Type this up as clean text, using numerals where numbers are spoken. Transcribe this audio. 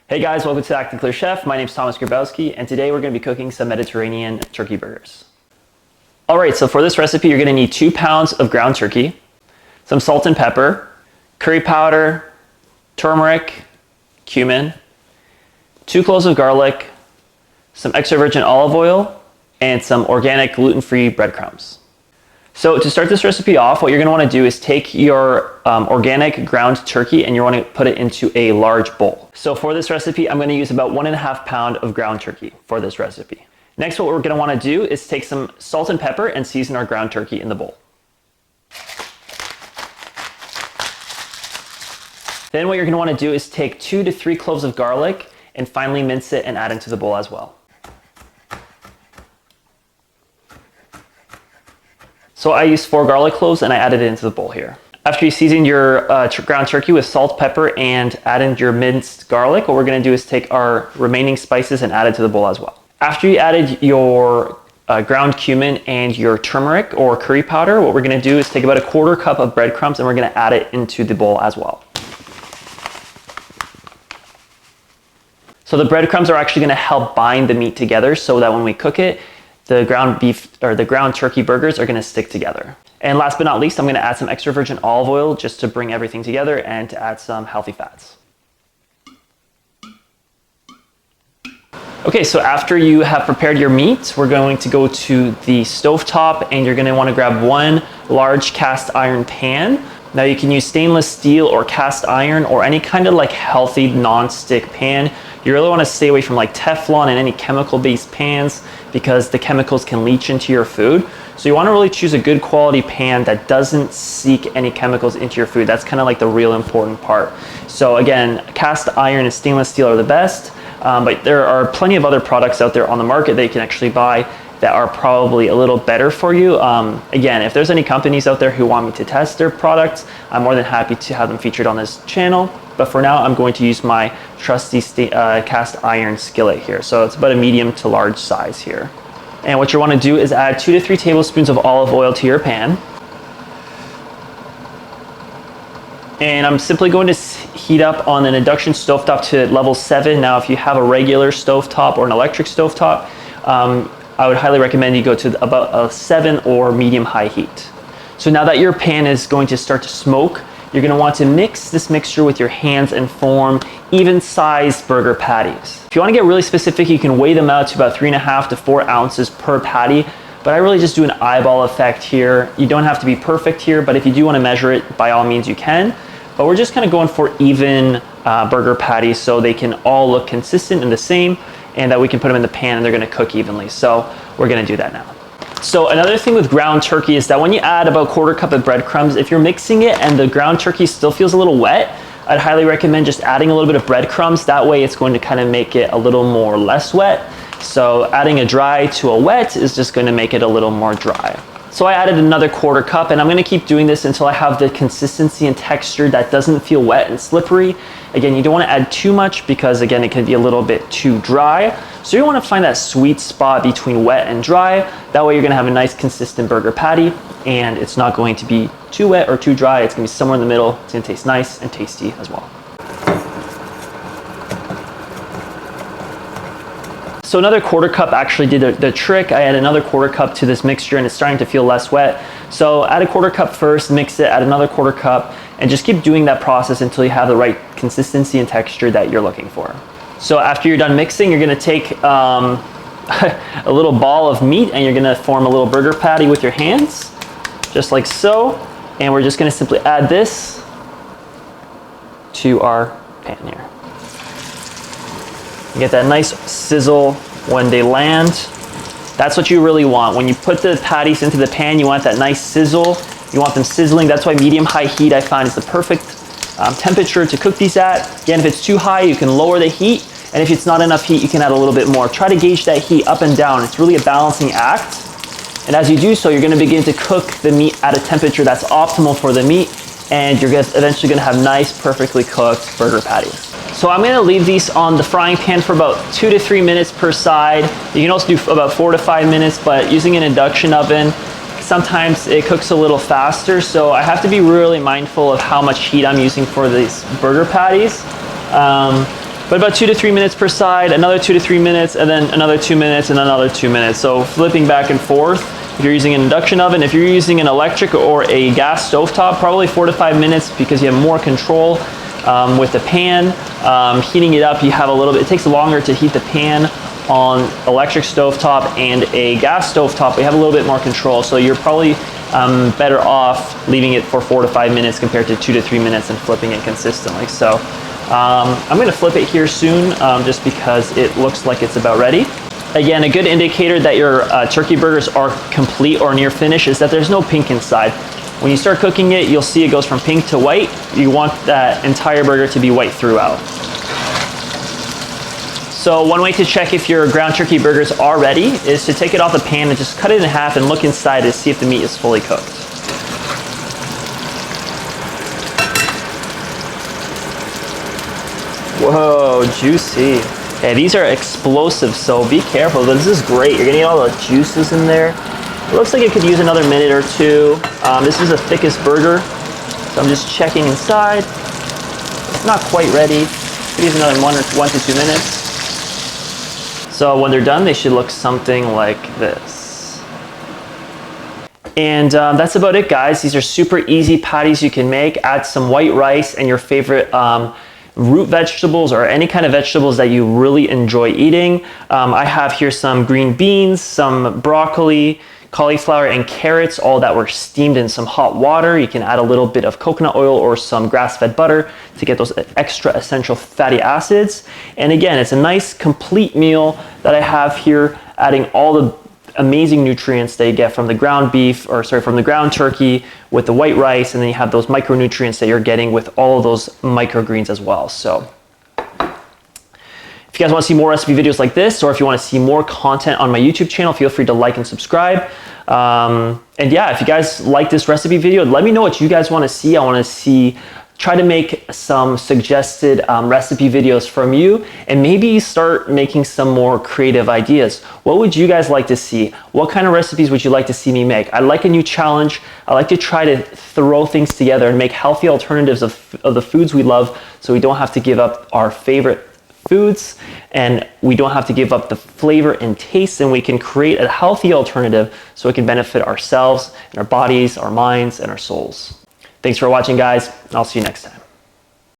Hey guys, welcome to Acne Clear Chef. My name is Thomas Grabowski, and today we're going to be cooking some Mediterranean turkey burgers. Alright, so for this recipe you're going to need 2 pounds of ground turkey, some salt and pepper, curry powder, turmeric, cumin, 2 cloves of garlic, some extra virgin olive oil, and some organic gluten-free breadcrumbs. So to start this recipe off, what you're going to want to do is take your organic ground turkey and you want to put it into a large bowl. So for this recipe, I'm going to use about 1.5 pounds of ground turkey for this recipe. Next, what we're going to want to do is take some salt and pepper and season our ground turkey in the bowl. Then what you're going to want to do is take 2 to 3 cloves of garlic and finely mince it and add into the bowl as well. So I used 4 garlic cloves and I added it into the bowl here. After you season your ground turkey with salt, pepper, and add in your minced garlic, what we're going to do is take our remaining spices and add it to the bowl as well. After you added your ground cumin and your turmeric or curry powder, what we're going to do is take about 1/4 cup of breadcrumbs and we're going to add it into the bowl as well. So the breadcrumbs are actually going to help bind the meat together so that when we cook it, the ground beef or the ground turkey burgers are going to stick together. And last but not least, I'm going to add some extra virgin olive oil just to bring everything together and to add some healthy fats. Okay, so after you have prepared your meat, we're going to go to the stovetop and you're going to want to grab 1 large cast iron pan. Now you can use stainless steel or cast iron or any kind of like healthy non-stick pan. You really want to stay away from like Teflon and any chemical-based pans because the chemicals can leach into your food. So you want to really choose a good quality pan that doesn't seek any chemicals into your food. That's kind of like the real important part. So again, cast iron and stainless steel are the best, but there are plenty of other products out there on the market that you can actually buy that are probably a little better for you. Again, if there's any companies out there who want me to test their products, I'm more than happy to have them featured on this channel. But for now, I'm going to use my trusty cast iron skillet here. So it's about a medium to large size here. And what you want to do is add 2 to 3 tablespoons of olive oil to your pan. And I'm simply going to heat up on an induction stovetop to level 7. Now, if you have a regular stovetop or an electric stovetop, I would highly recommend you go to about a 7 or medium-high heat. So now that your pan is going to start to smoke, you're going to want to mix this mixture with your hands and form even-sized burger patties. If you want to get really specific, you can weigh them out to about 3.5 to 4 ounces per patty, but I really just do an eyeball effect here. You don't have to be perfect here, but if you do want to measure it, by all means you can. But we're just kind of going for even burger patties so they can all look consistent and the same, and that we can put them in the pan and they're going to cook evenly. So we're going to do that now. So another thing with ground turkey is that when you add about 1/4 cup of breadcrumbs, if you're mixing it and the ground turkey still feels a little wet, I'd highly recommend just adding a little bit of breadcrumbs. That way it's going to kind of make it a little more less wet. So adding a dry to a wet is just going to make it a little more dry. So I added another 1/4 cup and I'm going to keep doing this until I have the consistency and texture that doesn't feel wet and slippery. Again, you don't want to add too much because again, it can be a little bit too dry. So you want to find that sweet spot between wet and dry. That way you're going to have a nice consistent burger patty and it's not going to be too wet or too dry. It's going to be somewhere in the middle. It's going to taste nice and tasty as well. So another 1/4 cup actually did the trick. I add another 1/4 cup to this mixture and it's starting to feel less wet. So add a 1/4 cup first, mix it, add another 1/4 cup, and just keep doing that process until you have the right consistency and texture that you're looking for. So after you're done mixing, you're gonna take a little ball of meat and you're gonna form a little burger patty with your hands, just like so. And we're just gonna simply add this to our pan here. You get that nice sizzle when they land. That's what you really want. When you put the patties into the pan, you want that nice sizzle. You want them sizzling. That's why medium-high heat I find is the perfect temperature to cook these at. Again, if it's too high, you can lower the heat. And if it's not enough heat, you can add a little bit more. Try to gauge that heat up and down. It's really a balancing act. And as you do so, you're gonna begin to cook the meat at a temperature that's optimal for the meat. And you're eventually gonna have nice, perfectly cooked burger patties. So I'm gonna leave these on the frying pan for about 2 to 3 minutes per side. You can also do about 4 to 5 minutes, but using an induction oven, sometimes it cooks a little faster. So I have to be really mindful of how much heat I'm using for these burger patties. but about 2 to 3 minutes per side, another 2 to 3 minutes, and then another 2 minutes, and another 2 minutes. So flipping back and forth. If you're using an induction oven, if you're using an electric or a gas stovetop, probably 4 to 5 minutes because you have more control with the pan. Heating it up, you have a little bit, it takes longer to heat the pan on electric stovetop and a gas stovetop. We have a little bit more control, so you're probably better off leaving it for 4 to 5 minutes compared to 2 to 3 minutes and flipping it consistently. So I'm going to flip it here soon just because it looks like it's about ready. Again, a good indicator that your turkey burgers are complete or near finish is that there's no pink inside. When you start cooking it, you'll see it goes from pink to white. You want that entire burger to be white throughout. So one way to check if your ground turkey burgers are ready is to take it off the pan and just cut it in half and look inside to see if the meat is fully cooked. Whoa, juicy. Okay, these are explosive, so be careful. This is great. You're getting all the juices in there. It looks like it could use another minute or two. This is the thickest burger, so I'm just checking inside. It's not quite ready. Could use another 1 to 2 minutes. So when they're done, they should look something like this. And that's about it, guys. These are super easy patties you can make. Add some white rice and your favorite root vegetables or any kind of vegetables that you really enjoy eating. I have here some green beans, some broccoli, cauliflower, and carrots, all that were steamed in some hot water. You can add a little bit of coconut oil or some grass-fed butter to get those extra essential fatty acids. And again, it's a nice complete meal that I have here, adding all the amazing nutrients that you get from the ground beef, or sorry, from the ground turkey with the white rice, and then you have those micronutrients that you're getting with all of those microgreens as well. So if you guys want to see more recipe videos like this, or if you want to see more content on my YouTube channel, feel free to like and subscribe. And yeah, if you guys like this recipe video, let me know what you guys want to see. I want to try to make some suggested recipe videos from you, and maybe start making some more creative ideas. What would you guys like to see? What kind of recipes would you like to see me make? I like a new challenge. I like to try to throw things together and make healthy alternatives of the foods we love, so we don't have to give up our favorite foods, and we don't have to give up the flavor and taste, and we can create a healthy alternative so it can benefit ourselves and our bodies, our minds, and our souls. Thanks for watching, guys. I'll see you next time.